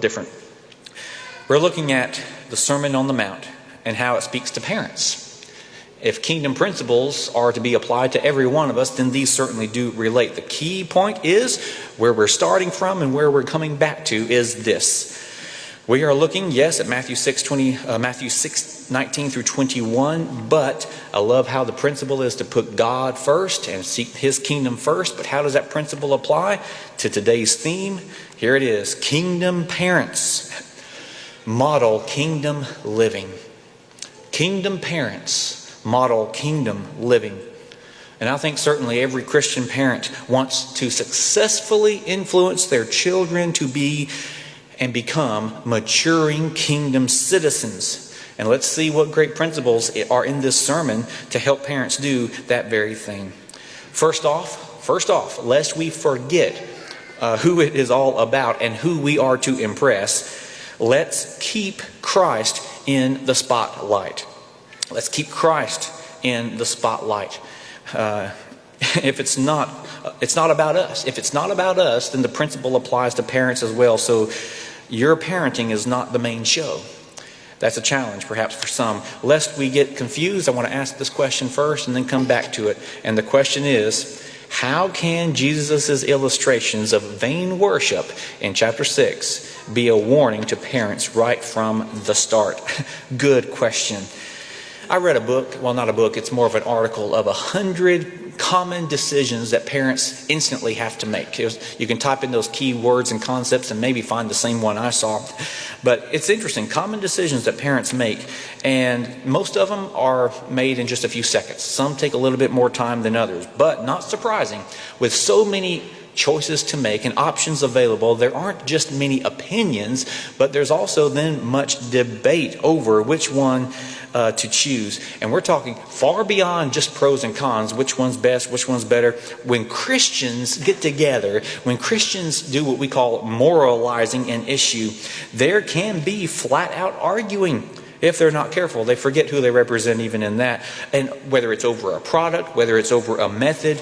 different. We're looking at the Sermon on the Mount and how it speaks to parents. If kingdom principles are to be applied to every one of us, then these certainly do relate. The key point is where we're starting from and where we're coming back to is this. We are looking, yes, at Matthew 6:19 through 21, but I love how the principle is to put God first and seek His kingdom first. But how does that principle apply to today's theme? Here it is. Kingdom parents model kingdom living. Kingdom parents model kingdom living. And I think certainly every Christian parent wants to successfully influence their children to be and become maturing kingdom citizens. And let's see what great principles are in this sermon to help parents do that very thing. First off, lest we forget who it is all about and who we are to impress, let's keep Christ in the spotlight. Let's keep Christ in the spotlight. If it's not about us. If it's not about us, then the principle applies to parents as well. So your parenting is not the main show. That's a challenge perhaps for some. Lest we get confused, I want to ask this question first and then come back to it. And the question is, how can Jesus' illustrations of vain worship in chapter 6 be a warning to parents right from the start? Good question. I read a book, well, not a book, it's more of an article of 100 common decisions that parents instantly have to make. You can type in those key words and concepts and maybe find the same one I saw. But it's interesting, common decisions that parents make, and most of them are made in just a few seconds. Some take a little bit more time than others, but not surprising, with so many choices to make and options available, there aren't just many opinions, but there's also then much debate over which one to choose. And we're talking far beyond just pros and cons, which one's best, which one's better. When Christians get together, when Christians do what we call moralizing an issue, there can be flat out arguing. If they're not careful, they forget who they represent even in that. And whether it's over a product, whether it's over a method,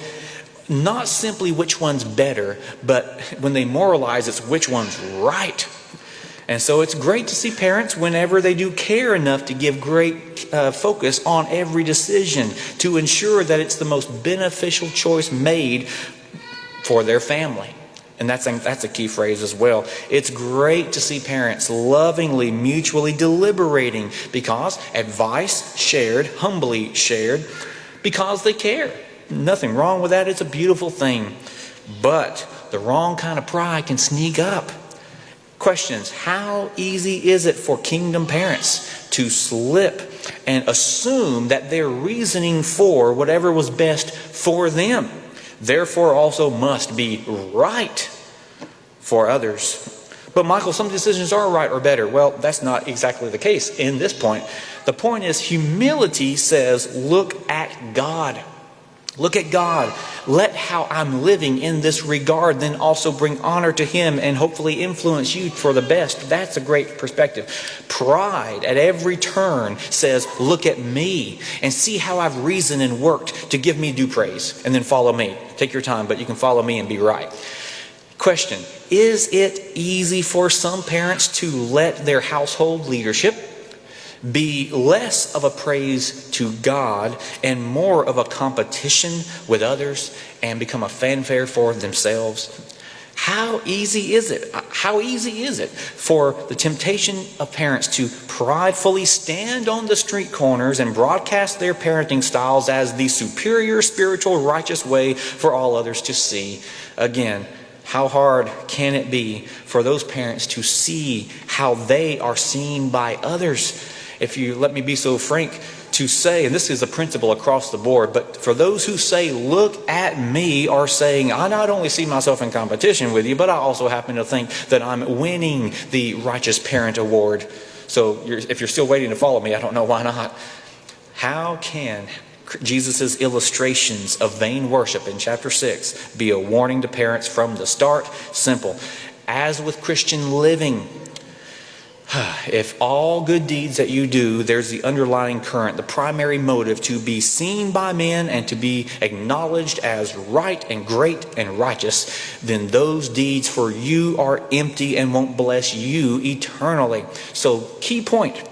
not simply which one's better, but when they moralize, it's which one's right. And so it's great to see parents, whenever they do care enough to give great focus on every decision to ensure that it's the most beneficial choice made for their family. And that's a key phrase as well. It's great to see parents lovingly, mutually deliberating because advice shared, humbly shared, because they care. Nothing wrong with that. It's a beautiful thing. But the wrong kind of pride can sneak up. Questions. How easy is it for kingdom parents to slip and assume that their reasoning for whatever was best for them, therefore also must be right for others? But Michael, some decisions are right or better. Well, that's not exactly the case in this point. The point is, humility says, look at God. Look at God. Let how I'm living in this regard then also bring honor to Him and hopefully influence you for the best. That's a great perspective. Pride at every turn says, look at me and see how I've reasoned and worked to give me due praise, and then follow me. Take your time, but you can follow me and be right. Question. Is it easy for some parents to let their household leadership be less of a praise to God and more of a competition with others and become a fanfare for themselves? How easy is it? How easy is it for the temptation of parents to pridefully stand on the street corners and broadcast their parenting styles as the superior spiritual righteous way for all others to see? Again, how hard can it be for those parents to see how they are seen by others? If you let me be so frank to say, and this is a principle across the board, but for those who say, look at me, are saying, I not only see myself in competition with you, but I also happen to think that I'm winning the Righteous Parent Award. So if you're still waiting to follow me, I don't know why not. How can Jesus' illustrations of vain worship in chapter 6 be a warning to parents from the start? Simple. As with Christian living, If all good deeds that you do, there's the underlying current, the primary motive to be seen by men and to be acknowledged as right and great and righteous, then those deeds for you are empty and won't bless you eternally. So, key point,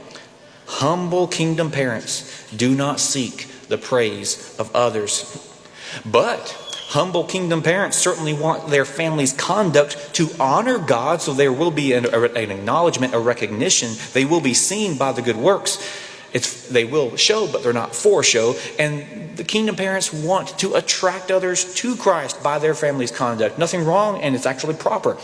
humble kingdom parents do not seek the praise of others. But humble kingdom parents certainly want their family's conduct to honor God, so there will be an acknowledgement, a recognition. They will be seen by the good works. They will show, but they're not for show. And the kingdom parents want to attract others to Christ by their family's conduct. Nothing wrong, and it's actually proper.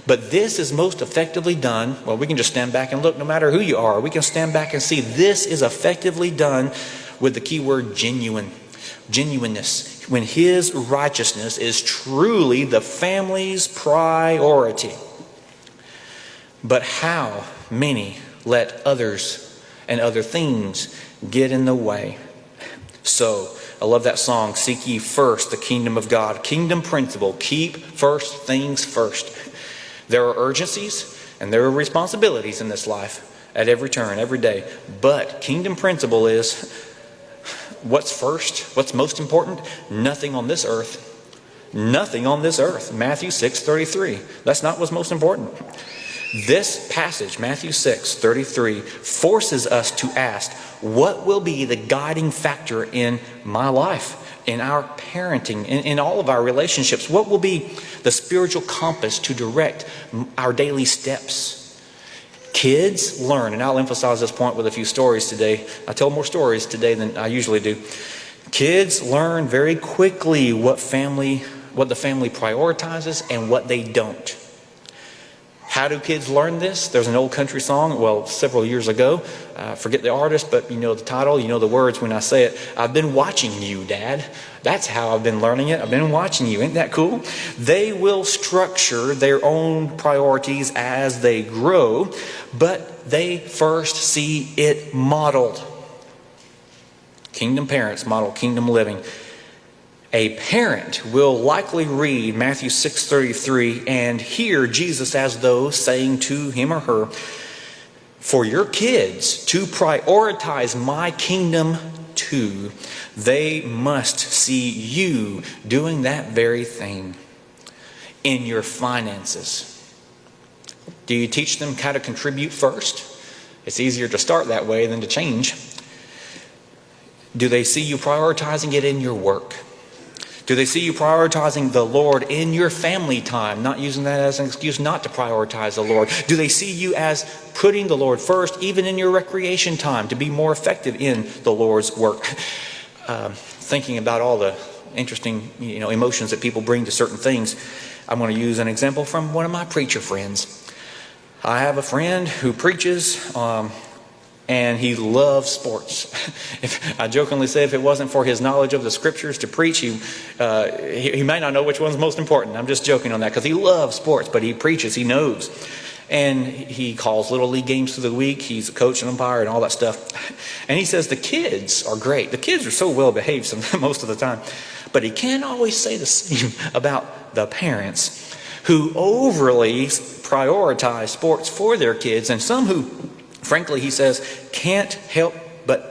But this is most effectively done, well, we can just stand back and look no matter who you are. We can stand back and see this is effectively done with the key word genuineness. When his righteousness is truly the family's priority. But how many let others and other things get in the way? So, I love that song, Seek Ye First the Kingdom of God. Kingdom principle, keep first things first. There are urgencies and there are responsibilities in this life at every turn, every day. But kingdom principle is, what's first? What's most important? Nothing on this earth. Nothing on this earth. Matthew 6:33. That's not what's most important. This passage, Matthew 6:33, forces us to ask, what will be the guiding factor in my life, in our parenting, in all of our relationships? What will be the spiritual compass to direct our daily steps? Kids learn, and I'll emphasize this point with a few stories today. I tell more stories today than I usually do. Kids learn very quickly what the family prioritizes and what they don't. How do kids learn this? There's an old country song, well, several years ago. Forget the artist, but you know the title, you know the words when I say it. I've been watching you, Dad. That's how I've been learning it. I've been watching you. Isn't that cool? They will structure their own priorities as they grow, but they first see it modeled. Kingdom parents model kingdom living. A parent will likely read Matthew 6:33 and hear Jesus as though saying to him or her, for your kids to prioritize my kingdom too, they must see you doing that very thing in your finances. Do you teach them how to contribute first? It's easier to start that way than to change. Do they see you prioritizing it in your work? Do they see you prioritizing the Lord in your family time, not using that as an excuse not to prioritize the Lord? Do they see you as putting the Lord first, even in your recreation time, to be more effective in the Lord's work? Thinking about all the interesting, emotions that people bring to certain things, I'm going to use an example from one of my preacher friends. I have a friend who preaches, and he loves sports. I jokingly say if it wasn't for his knowledge of the scriptures to preach, he might not know which one's most important. I'm just joking on that because he loves sports, but he preaches, he knows. And he calls little league games through the week. He's a coach and umpire and all that stuff. And he says the kids are great. The kids are so well behaved most of the time. But he can't always say the same about the parents who overly prioritize sports for their kids, and some who, frankly, he says, can't help but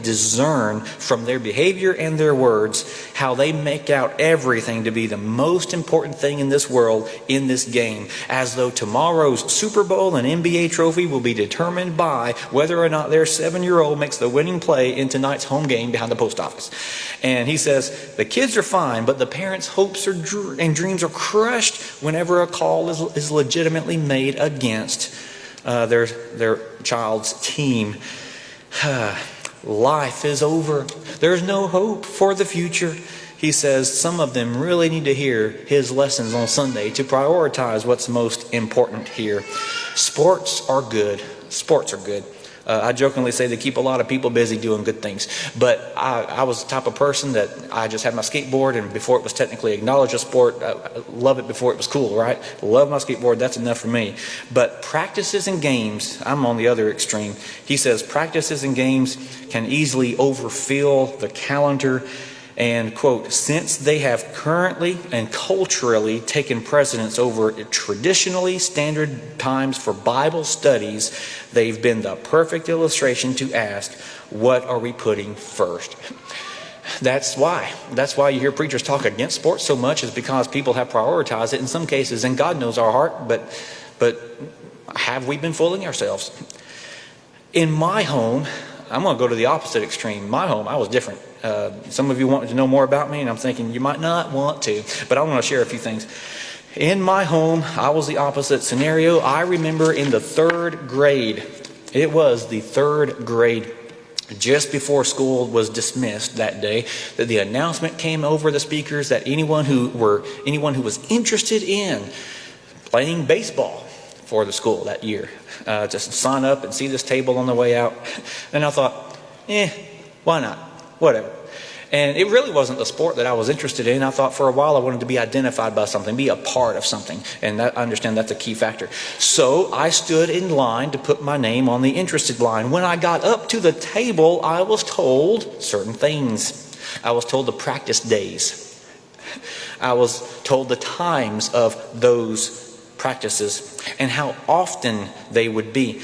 discern from their behavior and their words how they make out everything to be the most important thing in this world, in this game, as though tomorrow's Super Bowl and NBA trophy will be determined by whether or not their 7-year-old makes the winning play in tonight's home game behind the post office. And he says the kids are fine, but the parents' hopes and dreams are crushed whenever a call is legitimately made against their child's team. Life is over. There's no hope for the future. He says some of them really need to hear his lessons on Sunday to prioritize what's most important here. Sports are good. I jokingly say they keep a lot of people busy doing good things. But I was the type of person that I just had my skateboard, and before it was technically acknowledged a sport, I love it before it was cool, right? Love my skateboard, that's enough for me. But practices and games, I'm on the other extreme. He says practices and games can easily overfill the calendar. And, quote, since they have currently and culturally taken precedence over traditionally standard times for Bible studies, they've been the perfect illustration to ask, what are we putting first? That's why you hear preachers talk against sports so much, is because people have prioritized it in some cases, and God knows our heart, but have we been fooling ourselves? In my home, I'm going to go to the opposite extreme. My home, I was different. Some of you want to know more about me, and I'm thinking you might not want to, but I want to share a few things. In my home, I was the opposite scenario. I remember in the 3rd grade, it was the 3rd grade, just before school was dismissed that day, that the announcement came over the speakers that anyone who was interested in playing baseball for the school that year, just sign up and see this table on the way out. And I thought, why not? Whatever. And it really wasn't the sport that I was interested in. I thought for a while I wanted to be identified by something, be a part of something. And I understand that's a key factor. So I stood in line to put my name on the interested line. When I got up to the table, I was told certain things. I was told the practice days. I was told the times of those practices and how often they would be.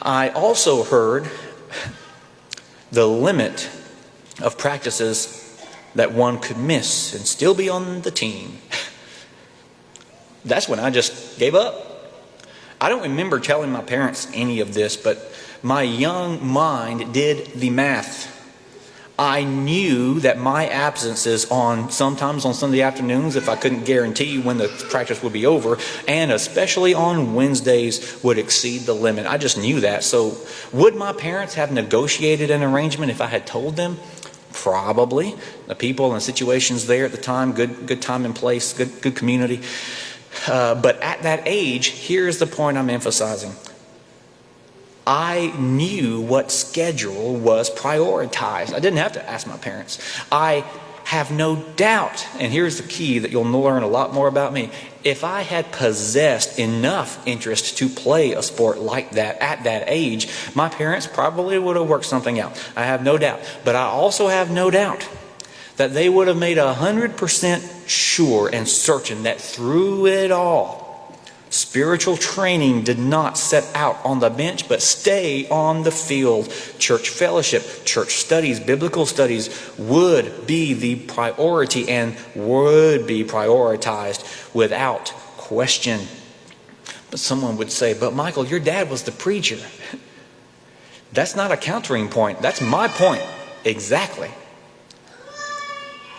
I also heard the limit of practices that one could miss and still be on the team. That's when I just gave up. I don't remember telling my parents any of this, but my young mind did the math. I knew that my absences sometimes on Sunday afternoons, if I couldn't guarantee when the practice would be over, and especially on Wednesdays, would exceed the limit. I just knew that. So would my parents have negotiated an arrangement if I had told them? Probably. The people and situations there at the time, good time and place, good community. But at that age, here's the point I'm emphasizing. I knew what schedule was prioritized. I didn't have to ask my parents. I have no doubt, and here's the key that you'll learn a lot more about me. If I had possessed enough interest to play a sport like that at that age, my parents probably would have worked something out. I have no doubt. But I also have no doubt that they would have made 100% sure and certain that through it all, spiritual training did not set out on the bench, but stay on the field. Church fellowship, church studies, biblical studies would be the priority and would be prioritized without question. But someone would say, but Michael, your dad was the preacher. That's not a countering point. That's my point. Exactly.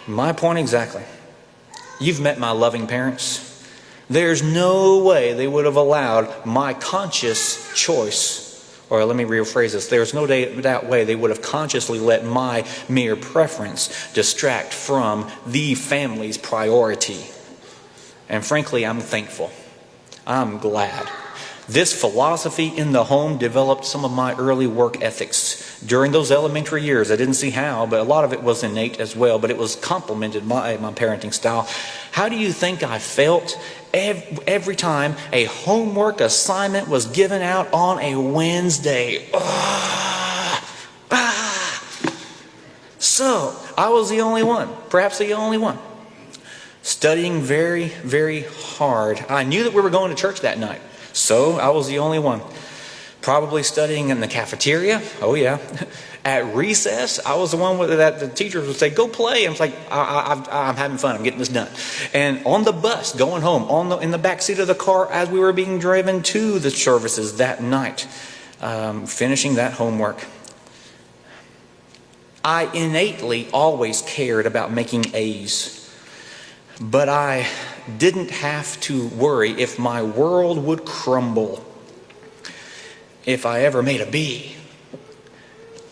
My point exactly. You've met my loving parents. There's no way they would have allowed my conscious choice, or let me rephrase this, there's no doubt way they would have consciously let my mere preference distract from the family's priority. And frankly, I'm thankful. I'm glad. This philosophy in the home developed some of my early work ethics. During those elementary years, I didn't see how, but a lot of it was innate as well, but it was complemented by my parenting style. How do you think I felt every time a homework assignment was given out on a Wednesday? So, I was the only one, perhaps the only one, studying very, very hard. I knew that we were going to church that night, so I was the only one. Probably studying in the cafeteria. Oh yeah. At recess, I was the one that the teachers would say, go play. I was like, I'm having fun. I'm getting this done. And on the bus, going home, in the back seat of the car as we were being driven to the services that night, finishing that homework. I innately always cared about making A's. But I didn't have to worry if my world would crumble if I ever made a B.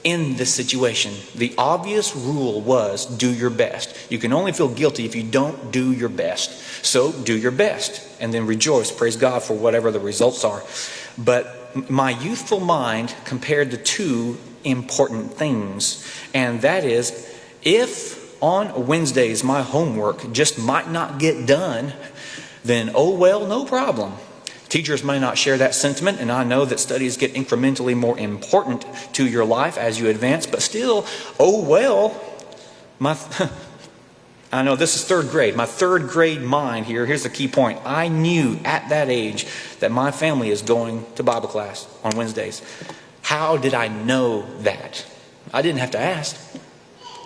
In this situation, the obvious rule was do your best. You can only feel guilty if you don't do your best. So do your best and then rejoice, praise God for whatever the results are. But my youthful mind compared the two important things, and that is, if on Wednesdays my homework just might not get done, then oh well, no problem. Teachers may not share that sentiment, and I know that studies get incrementally more important to your life as you advance, but still, oh well, My I know this is third grade. My third grade mind here, here's the key point. I knew at that age that my family is going to Bible class on Wednesdays. How did I know that? I didn't have to ask.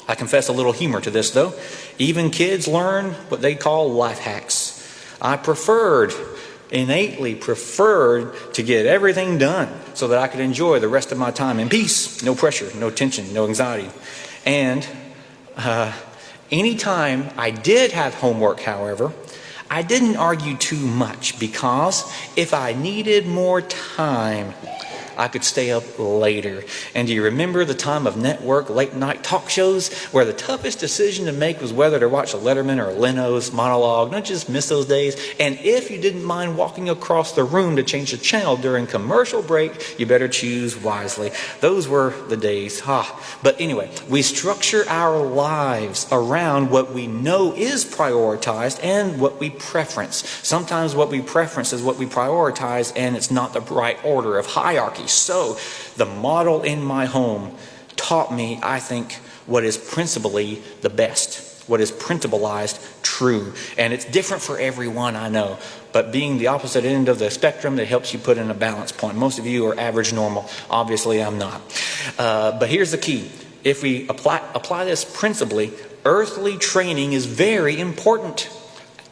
I confess a little humor to this though. Even kids learn what they call life hacks. I innately preferred to get everything done so that I could enjoy the rest of my time in peace. No pressure, no tension, no anxiety. And anytime I did have homework, however, I didn't argue too much, because if I needed more time, I could stay up later. And do you remember the time of network late night talk shows where the toughest decision to make was whether to watch a Letterman or a Leno's monologue? Don't just miss those days. And if you didn't mind walking across the room to change the channel during commercial break, you better choose wisely. Those were the days. But anyway, we structure our lives around what we know is prioritized and what we preference. Sometimes what we preference is what we prioritize, and it's not the right order of hierarchy. So the model in my home taught me, I think, what is principally the best, what is principalized true. And it's different for everyone, I know, but being the opposite end of the spectrum, that helps you put in a balance point. Most of you are average normal. Obviously, I'm not. But here's the key. If we apply this principally, earthly training is very important.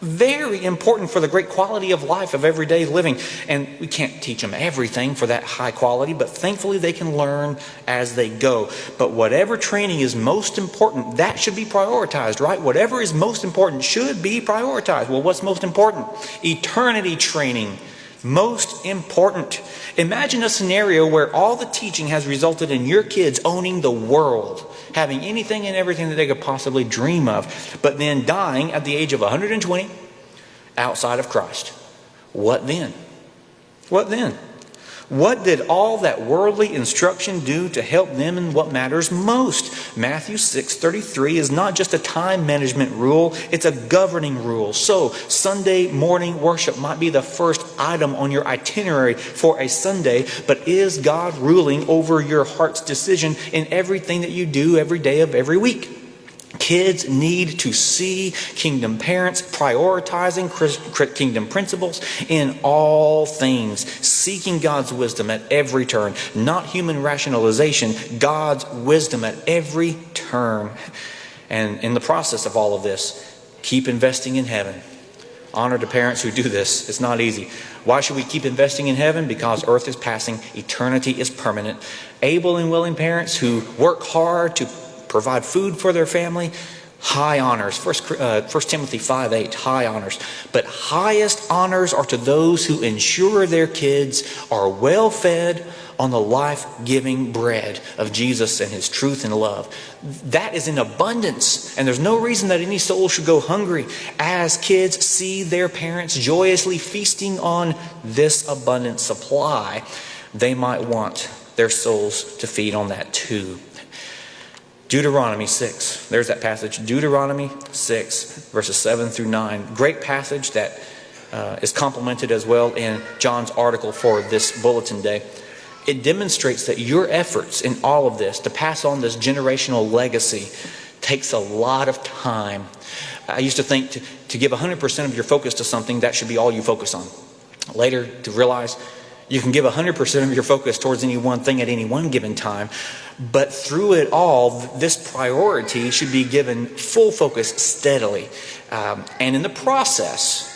Very important for the great quality of life of everyday living. And we can't teach them everything for that high quality, but thankfully they can learn as they go. But whatever training is most important, that should be prioritized, right? Whatever is most important should be prioritized. Well, what's most important? Eternity training. Most important. Imagine a scenario where all the teaching has resulted in your kids owning the world, having anything and everything that they could possibly dream of, but then dying at the age of 120 outside of Christ. What then? What then? What did all that worldly instruction do to help them in what matters most? Matthew 6:33 is not just a time management rule, it's a governing rule. So Sunday morning worship might be the first item on your itinerary for a Sunday, but is God ruling over your heart's decision in everything that you do every day of every week? Kids need to see kingdom parents prioritizing kingdom principles in all things, seeking God's wisdom at every turn, not human rationalization, God's wisdom at every turn. And in the process of all of this, keep investing in heaven. Honor to parents who do this. It's not easy. Why should we keep investing in heaven? Because earth is passing, eternity is permanent. Able and willing parents who work hard to provide food for their family, high honors. 1 Timothy 5:8, high honors. But highest honors are to those who ensure their kids are well fed on the life-giving bread of Jesus and His truth and love. That is in abundance, and there's no reason that any soul should go hungry as kids see their parents joyously feasting on this abundant supply. They might want their souls to feed on that too. Deuteronomy 6. There's that passage. Deuteronomy 6, verses 7 through 9. Great passage that is complemented as well in John's article for this bulletin day. It demonstrates that your efforts in all of this to pass on this generational legacy takes a lot of time. I used to think to give 100% of your focus to something, that should be all you focus on. Later to realize you can give 100% of your focus towards any one thing at any one given time. But through it all, this priority should be given full focus steadily. And in the process,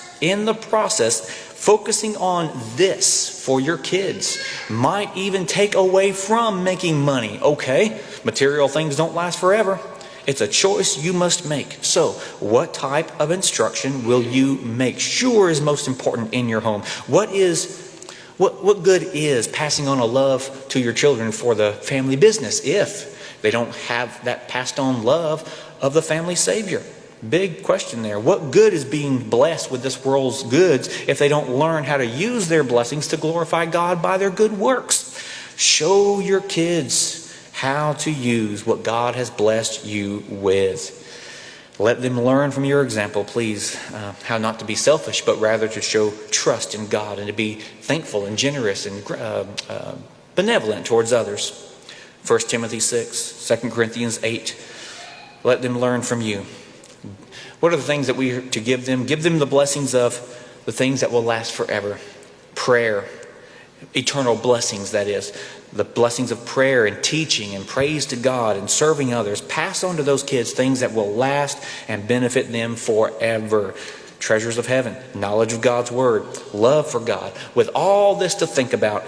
focusing on this for your kids might even take away from making money. Okay, material things don't last forever. It's a choice you must make. So, what type of instruction will you make sure is most important in your home? What good is passing on a love to your children for the family business if they don't have that passed on love of the family Savior? Big question there. What good is being blessed with this world's goods if they don't learn how to use their blessings to glorify God by their good works? Show your kids how to use what God has blessed you with. Let them learn from your example, please, how not to be selfish, but rather to show trust in God and to be thankful and generous and benevolent towards others. 1 Timothy 6, 2 Corinthians 8. let them learn from you. What are the things that we are to give them? Give them the blessings of the things that will last forever. Prayer, eternal blessings, that is. The blessings of prayer and teaching and praise to God and serving others. Pass on to those kids things that will last and benefit them forever. Treasures of heaven, knowledge of God's word, love for God. With all this to think about,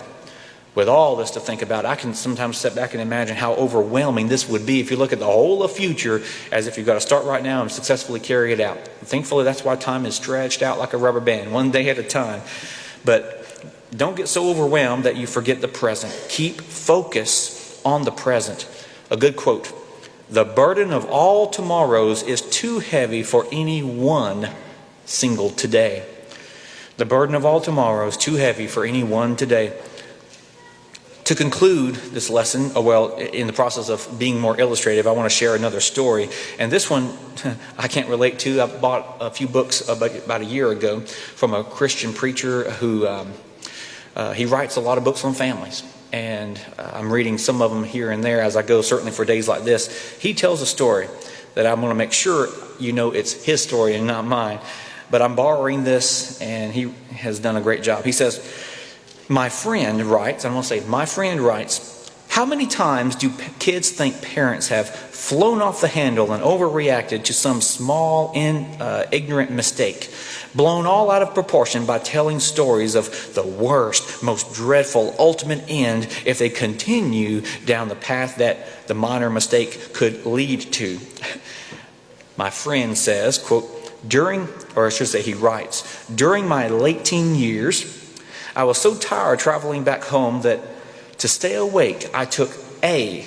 I can sometimes step back and imagine how overwhelming this would be if you look at the whole of future as if you've got to start right now and successfully carry it out. Thankfully, that's why time is stretched out like a rubber band, one day at a time. But don't get so overwhelmed that you forget the present. Keep focus on the present. A good quote: "The burden of all tomorrows is too heavy for any one single today." The burden of all tomorrows too heavy for any one today. To conclude this lesson, in the process of being more illustrative, I want to share another story. And this one I can't relate to. I bought a few books about a year ago from a Christian preacher who he writes a lot of books on families. And I'm reading some of them here and there as I go, certainly for days like this. He tells a story that I'm going to make sure you know it's his story and not mine. But I'm borrowing this, and he has done a great job. He says, my friend writes, "How many times do kids think parents have flown off the handle and overreacted to some small, ignorant mistake, blown all out of proportion by telling stories of the worst, most dreadful, ultimate end if they continue down the path that the minor mistake could lead to?" My friend says, quote, he writes, "During my late teen years, I was so tired traveling back home that to stay awake, I took a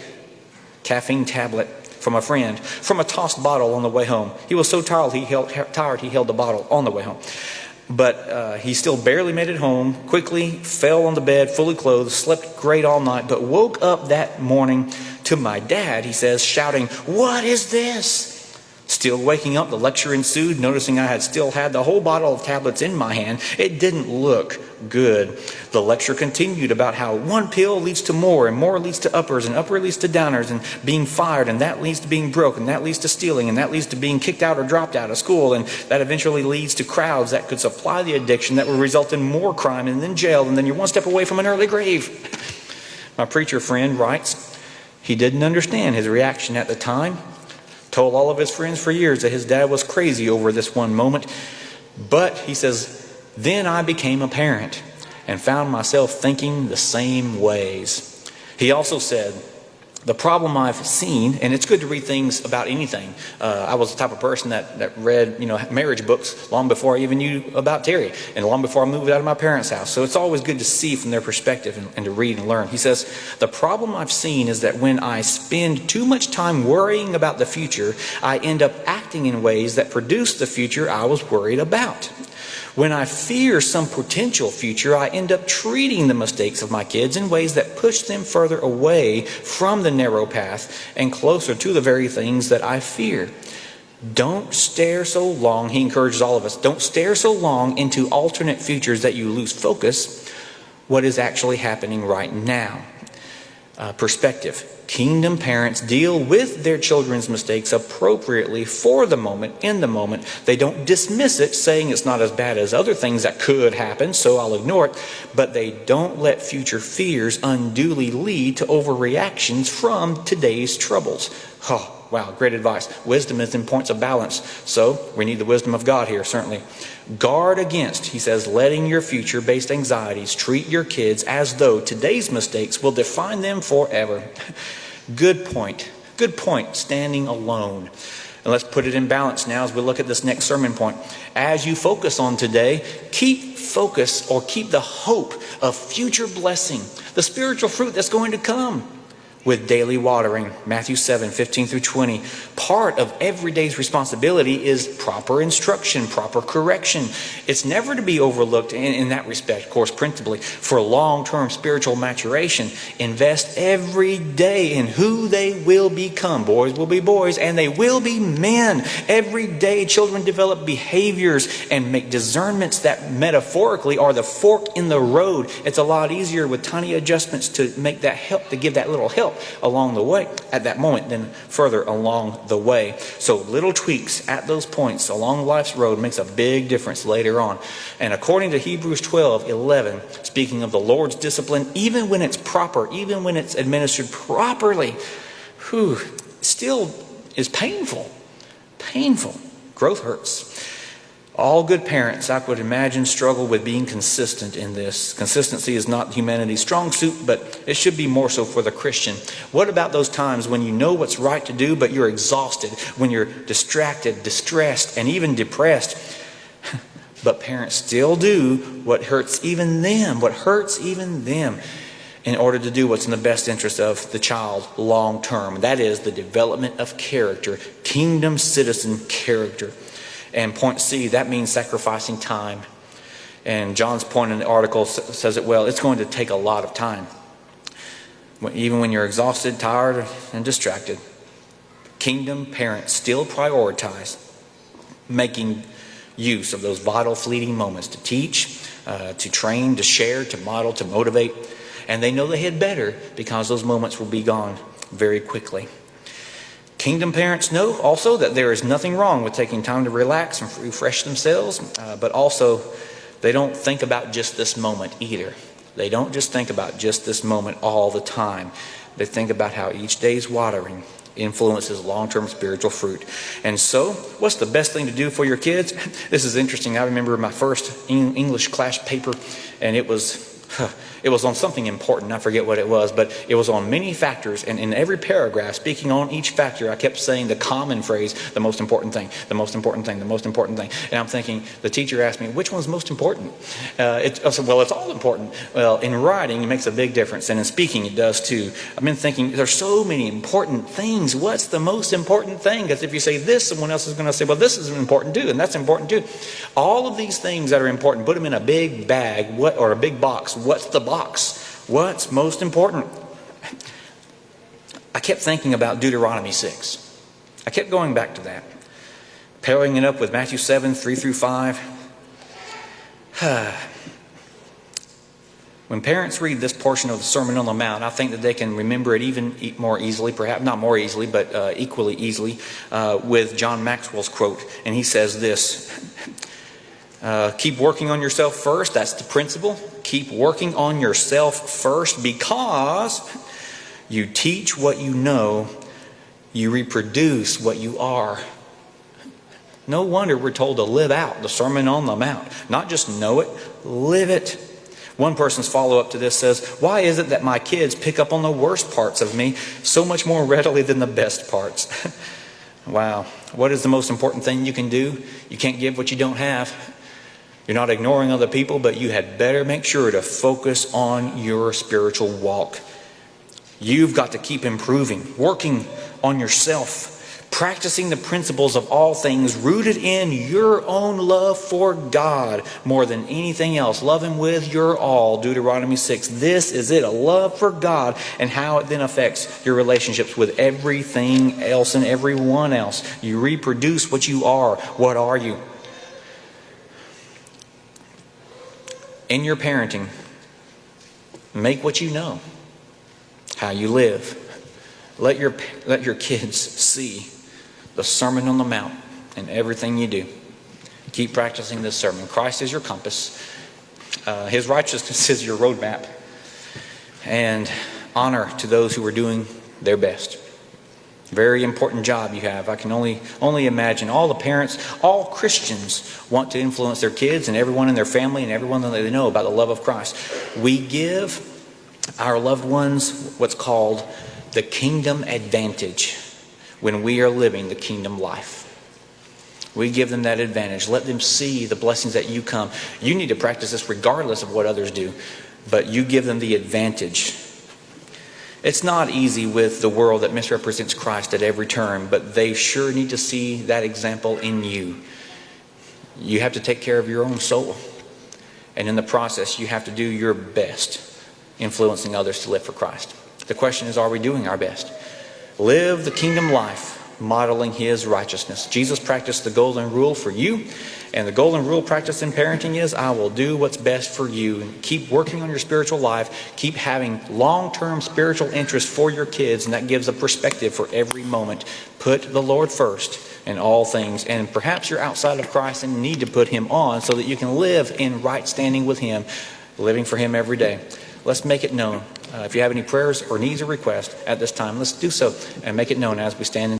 caffeine tablet from a friend from a tossed bottle on the way home. He was so tired he held the bottle on the way home. But he still barely made it home, quickly fell on the bed, fully clothed, slept great all night, but woke up that morning to my dad," he says, shouting, "What is this?" Still waking up, the lecture ensued, noticing I had still had the whole bottle of tablets in my hand. It didn't look good. The lecture continued about how one pill leads to more, and more leads to uppers, and upper leads to downers, and being fired, and that leads to being broke, and that leads to stealing, and that leads to being kicked out or dropped out of school, and that eventually leads to crowds that could supply the addiction that will result in more crime, and then jail, and then you're one step away from an early grave. My preacher friend writes, he didn't understand his reaction at the time. Told all of his friends for years that his dad was crazy over this one moment. But, he says, then I became a parent and found myself thinking the same ways. He also said, the problem I've seen, and it's good to read things about anything. I was the type of person that read, marriage books long before I even knew about Terry, and long before I moved out of my parents' house. So it's always good to see from their perspective and to read and learn. He says, the problem I've seen is that when I spend too much time worrying about the future, I end up acting in ways that produce the future I was worried about. When I fear some potential future, I end up treating the mistakes of my kids in ways that push them further away from the narrow path and closer to the very things that I fear. Don't stare so long, he encourages all of us, don't stare so long into alternate futures that you lose focus what is actually happening right now. Perspective. Kingdom parents deal with their children's mistakes appropriately for the moment, in the moment. They don't dismiss it, saying it's not as bad as other things that could happen, so I'll ignore it. But they don't let future fears unduly lead to overreactions from today's troubles. Oh, wow, great advice. Wisdom is in points of balance. So we need the wisdom of God here, certainly. Guard against, he says, letting your future-based anxieties treat your kids as though today's mistakes will define them forever. Good point. Good point, standing alone. And let's put it in balance now as we look at this next sermon point. As you focus on today, keep focus or keep the hope of future blessing, the spiritual fruit that's going to come with daily watering. Matthew 7:15-20. Part of every day's responsibility is proper instruction, proper correction. It's never to be overlooked in that respect, of course, principally. For long-term spiritual maturation, invest every day in who they will become. Boys will be boys, and they will be men. Every day, children develop behaviors and make discernments that metaphorically are the fork in the road. It's a lot easier with tiny adjustments to make that help, to give that little help help along the way at that moment than further along the way. So little tweaks at those points along life's road makes a big difference later on. And according to Hebrews 12:11, speaking of the Lord's discipline, even when it's proper, even when it's administered properly, still is painful. Painful. Growth hurts. All good parents, I would imagine, struggle with being consistent in this. Consistency is not humanity's strong suit, but it should be more so for the Christian. What about those times when you know what's right to do, but you're exhausted, when you're distracted, distressed, and even depressed, but parents still do what hurts even them, in order to do what's in the best interest of the child long term. That is the development of character, kingdom citizen character. And point C, that means sacrificing time. And John's point in the article says it well. It's going to take a lot of time. Even when you're exhausted, tired, and distracted. Kingdom parents still prioritize making use of those vital fleeting moments to teach, to train, to share, to model, to motivate. And they know they had better because those moments will be gone very quickly. Kingdom parents know also that there is nothing wrong with taking time to relax and refresh themselves, but also they don't think about just this moment either. They don't just think about just this moment all the time. They think about how each day's watering influences long-term spiritual fruit. And so, what's the best thing to do for your kids? This is interesting. I remember my first English class paper, and it was on something important. I forget what it was, but it was on many factors. And in every paragraph, speaking on each factor, I kept saying the common phrase, the most important thing, the most important thing, the most important thing. And I'm thinking, the teacher asked me, which one's most important? I said, well, it's all important. Well, in writing, it makes a big difference. And in speaking, it does too. I've been thinking, there's so many important things. What's the most important thing? Because if you say this, someone else is going to say, well, this is important too, and that's important too. All of these things that are important, put them in a big bag or a big box. What's the box? What's most important? I kept thinking about Deuteronomy 6. I kept going back to that. Pairing it up with Matthew 7, 3 through 5. When parents read this portion of the Sermon on the Mount, I think that they can remember it even more easily, perhaps not more easily, but equally easily, with John Maxwell's quote. And he says this, keep working on yourself first. That's the principle. Keep working on yourself first, because you teach what you know, you reproduce what you are. No wonder we're told to live out the Sermon on the Mount. Not just know it, live it. One person's follow-up to this says, why is it that my kids pick up on the worst parts of me so much more readily than the best parts? Wow. What is the most important thing you can do? You can't give what you don't have. You're not ignoring other people, but you had better make sure to focus on your spiritual walk. You've got to keep improving, working on yourself, practicing the principles of all things rooted in your own love for God more than anything else. Love Him with your all, Deuteronomy 6. This is it, a love for God, and how it then affects your relationships with everything else and everyone else. You reproduce what you are. What are you? In your parenting, make what you know, how you live. Let your kids see the Sermon on the Mount in everything you do. Keep practicing this sermon. Christ is your compass. His righteousness is your roadmap. And honor to those who are doing their best. Very important job you have. I can only imagine all the parents, all Christians want to influence their kids and everyone in their family and everyone that they know about the love of Christ. We give our loved ones what's called the kingdom advantage when we are living the kingdom life. We give them that advantage. Let them see the blessings that you come. You need to practice this regardless of what others do, but you give them the advantage. It's not easy with the world that misrepresents Christ at every turn, but they sure need to see that example in you. You have to take care of your own soul. And in the process, you have to do your best influencing others to live for Christ. The question is, are we doing our best? Live the kingdom life modeling his righteousness. Jesus practiced the golden rule for you, and the golden rule practiced in parenting is, I will do what's best for you. And keep working on your spiritual life. Keep having long-term spiritual interest for your kids, and that gives a perspective for every moment. Put the Lord first in all things, and perhaps you're outside of Christ and need to put him on so that you can live in right standing with him, living for him every day. Let's make it known. If you have any prayers or needs or requests at this time, let's do so and make it known as we stand in